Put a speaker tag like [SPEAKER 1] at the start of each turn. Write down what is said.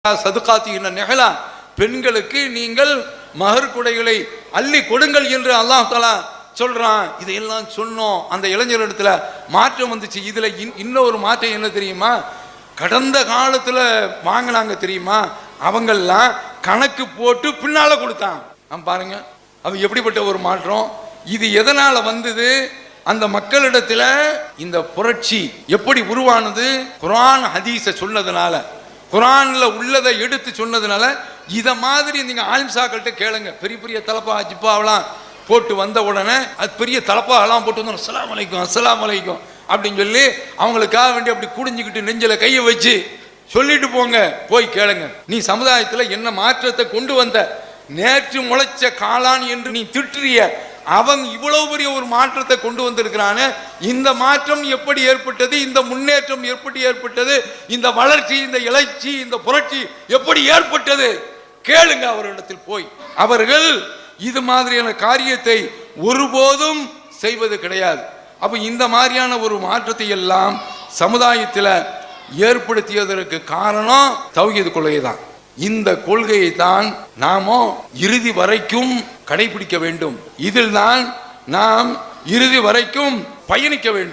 [SPEAKER 1] சதுகாத்தின நெஹலா, பெண்களுக்கு நீங்கள் மகர் குடைகளை அள்ளி கொடுங்கள் என்று அல்லாஹ் தஆலா சொல்றான். இதையெல்லாம் சொன்னோம். அந்த இளைஞரிடத்துல மாற்றம் வந்துச்சு. இதுல இன்னொரு மாற்றம் என்ன தெரியுமா? கடந்த காலத்துல வாங்கினாங்க தெரியுமா, அவங்கெல்லாம் கணக்கு போட்டு பின்னால கொடுத்தான். பாருங்க, அது எப்படிப்பட்ட ஒரு மாற்றம். இது எதனால வந்தது? அந்த மக்களிடத்துல இந்த புரட்சி எப்படி உருவானது? குர்ஆன் ஹதீஸ சொன்னதுனால, குர்ஆன்ல உள்ளதை எடுத்து சொன்னதுனால. இத மாதிரி நீங்க ஆலிம்சாக்கள்கிட்ட கேளுங்க. பெரிய பெரிய தலப்பா ஜிப்பாவெல்லாம் போட்டு வந்த உடனே அது பெரிய தலப்பாலாம் போட்டு வந்து அஸ்ஸலாமு அலைக்கும் அஸ்ஸலாமு அலைக்கும் அப்படின்னு சொல்லி அவங்களுக்காக வேண்டி அப்படி குடிஞ்சுக்கிட்டு நெஞ்சில கையை வச்சு சொல்லிட்டு போங்க. போய் கேளுங்க, நீ சமுதாயத்துல என்ன மாற்றத்தை கொண்டு வந்த? நேற்று முளைச்ச காளான் என்று நீ திட்டுறிய, அவன் இவ்வளவு பெரிய ஒரு மாற்றத்தை கொண்டு வந்திருக்கிறானே. இந்த மாற்றம் எப்படி ஏற்பட்டது? இந்த முன்னேற்றம் எப்படி ஏற்பட்டது? இந்த வளர்ச்சி, இந்த எழுச்சி, இந்த புரட்சி எப்படி ஏற்பட்டது? கேளுங்க அவர்களிடத்தில் போய். அவர்கள் இது மாதிரியான காரியத்தை ஒருபோதும் செய்வது கிடையாது. அப்ப இந்த மாதிரியான ஒரு மாற்றத்தை எல்லாம் சமுதாயத்தில் ஏற்படுத்தியதற்கு காரணம் தௌஹீத் கொள்கை தான். இந்த கொள்கையை தான் நாமோ இறுதி வரைக்கும் கடைபிடிக்க வேண்டும். இதில் தான் நாம் இறுதி வரைக்கும் பயணிக்க வேண்டும்.